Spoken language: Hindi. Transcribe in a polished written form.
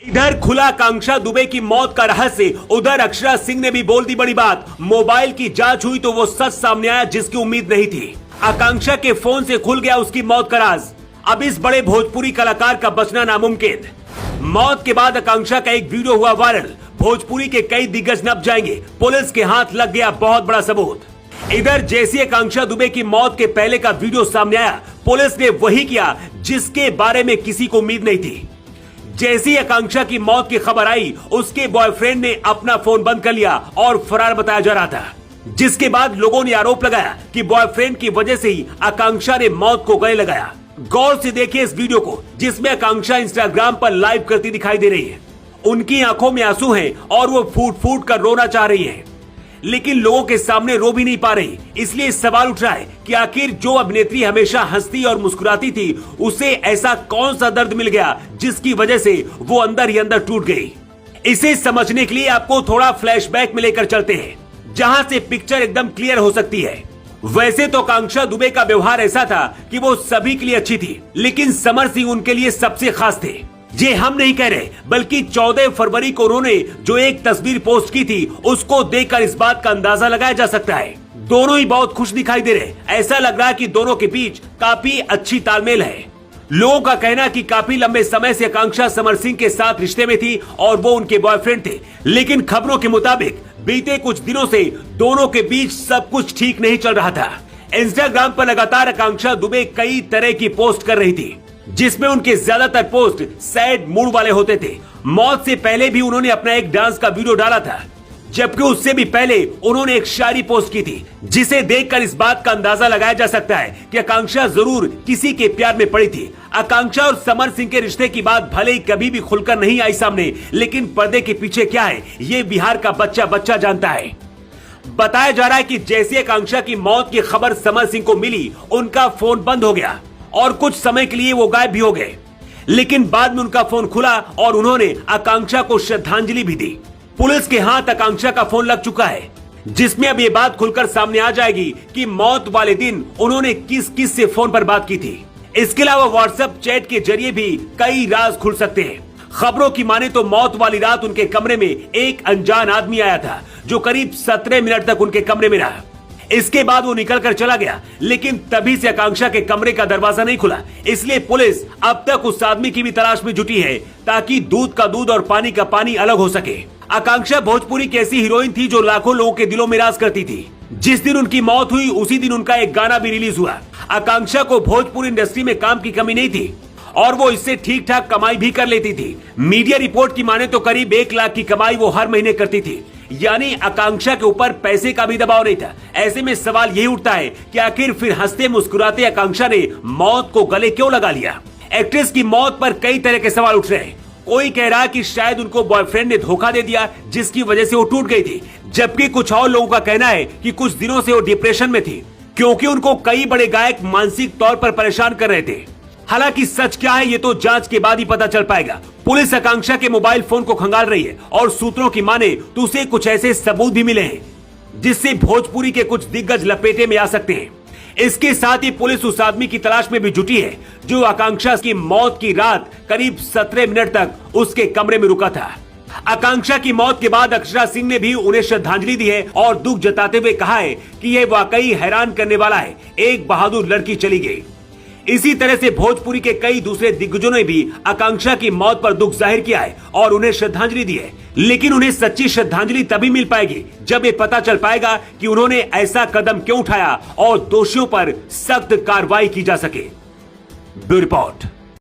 इधर खुला आकांक्षा दुबे की मौत का रहस्य, उधर अक्षरा सिंह ने भी बोल दी बड़ी बात। मोबाइल की जांच हुई तो वो सच सामने आया जिसकी उम्मीद नहीं थी। आकांक्षा के फोन से खुल गया उसकी मौत का राज। अब इस बड़े भोजपुरी कलाकार का बचना नामुमकिन। मौत के बाद आकांक्षा का एक वीडियो हुआ वायरल। भोजपुरी के कई दिग्गज नप जाएंगे, पुलिस के हाथ लग गया बहुत बड़ा सबूत। इधर जैसी आकांक्षा दुबे की मौत के पहले का वीडियो सामने आया, पुलिस ने वही किया जिसके बारे में किसी को उम्मीद नहीं थी। जैसी आकांक्षा की मौत की खबर आई, उसके बॉयफ्रेंड ने अपना फोन बंद कर लिया और फरार बताया जा रहा था, जिसके बाद लोगों ने आरोप लगाया कि बॉयफ्रेंड की वजह से ही आकांक्षा ने मौत को गले लगाया। गौर से देखिए इस वीडियो को, जिसमें आकांक्षा इंस्टाग्राम पर लाइव करती दिखाई दे रही है। उनकी आंखों में आंसू हैं और वो फूट फूट कर रोना चाह रही है, लेकिन लोगों के सामने रो भी नहीं पा रही। इसलिए सवाल उठ रहा है कि आखिर जो अभिनेत्री हमेशा हंसती और मुस्कुराती थी, उसे ऐसा कौन सा दर्द मिल गया जिसकी वजह से वो अंदर ही अंदर टूट गई। इसे समझने के लिए आपको थोड़ा फ्लैशबैक में लेकर चलते हैं, जहां से पिक्चर एकदम क्लियर हो सकती है। वैसे तो आकांक्षा दुबे का व्यवहार ऐसा था कि वो सभी के लिए अच्छी थी, लेकिन समर सिंह उनके लिए सबसे खास थे। ये हम नहीं कह रहे, बल्कि 14 फरवरी को उन्होंने जो एक तस्वीर पोस्ट की थी, उसको देखकर इस बात का अंदाजा लगाया जा सकता है। दोनों ही बहुत खुश दिखाई दे रहे। ऐसा लग रहा है कि दोनों के बीच काफी अच्छी तालमेल है। लोगों का कहना कि काफी लंबे समय से आकांक्षा समर सिंह के साथ रिश्ते में थी और वो उनके बॉयफ्रेंड थे, लेकिन खबरों के मुताबिक बीते कुछ दिनों से दोनों के बीच सब कुछ ठीक नहीं चल रहा था। इंस्टाग्राम पर लगातार आकांक्षा दुबे कई तरह की पोस्ट कर रही थी, जिसमें उनके ज्यादातर पोस्ट सैड मूड वाले होते थे। मौत से पहले भी उन्होंने अपना एक डांस का वीडियो डाला था, जबकि उससे भी पहले उन्होंने एक शायरी पोस्ट की थी, जिसे देखकर इस बात का अंदाजा लगाया जा सकता है कि आकांक्षा जरूर किसी के प्यार में पड़ी थी। आकांक्षा और समर सिंह के रिश्ते की बात भले ही कभी भी खुलकर नहीं आई सामने, लेकिन पर्दे के पीछे क्या है, ये बिहार का बच्चा बच्चा जानता है। बताया जा रहा है कि जैसे आकांक्षा की मौत की खबर समर सिंह को मिली, उनका फोन बंद हो गया और कुछ समय के लिए वो गायब भी हो गए, लेकिन बाद में उनका फोन खुला और उन्होंने आकांक्षा को श्रद्धांजलि भी दी। पुलिस के हाथ आकांक्षा का फोन लग चुका है, जिसमें अब ये बात खुलकर सामने आ जाएगी कि मौत वाले दिन उन्होंने किस किस से फोन पर बात की थी। इसके अलावा व्हाट्सएप चैट के जरिए भी कई राज खुल सकते हैं। खबरों की माने तो मौत वाली रात उनके कमरे में एक अनजान आदमी आया था, जो करीब 17 मिनट तक उनके कमरे में रहा। इसके बाद वो निकल कर चला गया, लेकिन तभी से आकांक्षा के कमरे का दरवाजा नहीं खुला। इसलिए पुलिस अब तक उस आदमी की भी तलाश में जुटी है, ताकि दूध का दूध और पानी का पानी अलग हो सके। आकांक्षा भोजपुरी की ऐसी हीरोइन थी जो लाखों लोगों के दिलों में राज करती थी। जिस दिन उनकी मौत हुई, उसी दिन उनका एक गाना भी रिलीज हुआ। आकांक्षा को भोजपुरी इंडस्ट्री में काम की कमी नहीं थी और वो इससे ठीक ठाक कमाई भी कर लेती थी। मीडिया रिपोर्ट की माने तो करीब 1 लाख की कमाई वो हर महीने करती थी, यानी आकांक्षा के ऊपर पैसे का भी दबाव नहीं था। ऐसे में सवाल यही उठता है कि आखिर फिर हंसते मुस्कुराते आकांक्षा ने मौत को गले क्यों लगा लिया। एक्ट्रेस की मौत पर कई तरह के सवाल उठ रहे हैं। कोई कह रहा है कि शायद उनको बॉयफ्रेंड ने धोखा दे दिया, जिसकी वजह से वो टूट गई थी, जबकि कुछ और लोगों का कहना है कि कुछ दिनों से वो डिप्रेशन में थी, क्योंकि उनको कई बड़े गायक मानसिक तौर पर परेशान कर रहे थे। हालांकि सच क्या है, ये तो जांच के बाद ही पता चल पाएगा। पुलिस आकांक्षा के मोबाइल फोन को खंगाल रही है और सूत्रों की माने तो उसे कुछ ऐसे सबूत भी मिले हैं, जिससे भोजपुरी के कुछ दिग्गज लपेटे में आ सकते हैं। इसके साथ ही पुलिस उस आदमी की तलाश में भी जुटी है, जो आकांक्षा की मौत की रात करीब 17 मिनट तक उसके कमरे में रुका था। आकांक्षा की मौत के बाद अक्षरा सिंह ने भी उन्हें श्रद्धांजलि दी है और दुख जताते हुए कहा है कि यह वाकई हैरान करने वाला है, एक बहादुर लड़की चली गई। इसी तरह से भोजपुरी के कई दूसरे दिग्गजों ने भी आकांक्षा की मौत पर दुख जाहिर किया है और उन्हें श्रद्धांजलि दी है, लेकिन उन्हें सच्ची श्रद्धांजलि तभी मिल पाएगी जब ये पता चल पाएगा कि उन्होंने ऐसा कदम क्यों उठाया और दोषियों पर सख्त कार्रवाई की जा सके। Bureau report.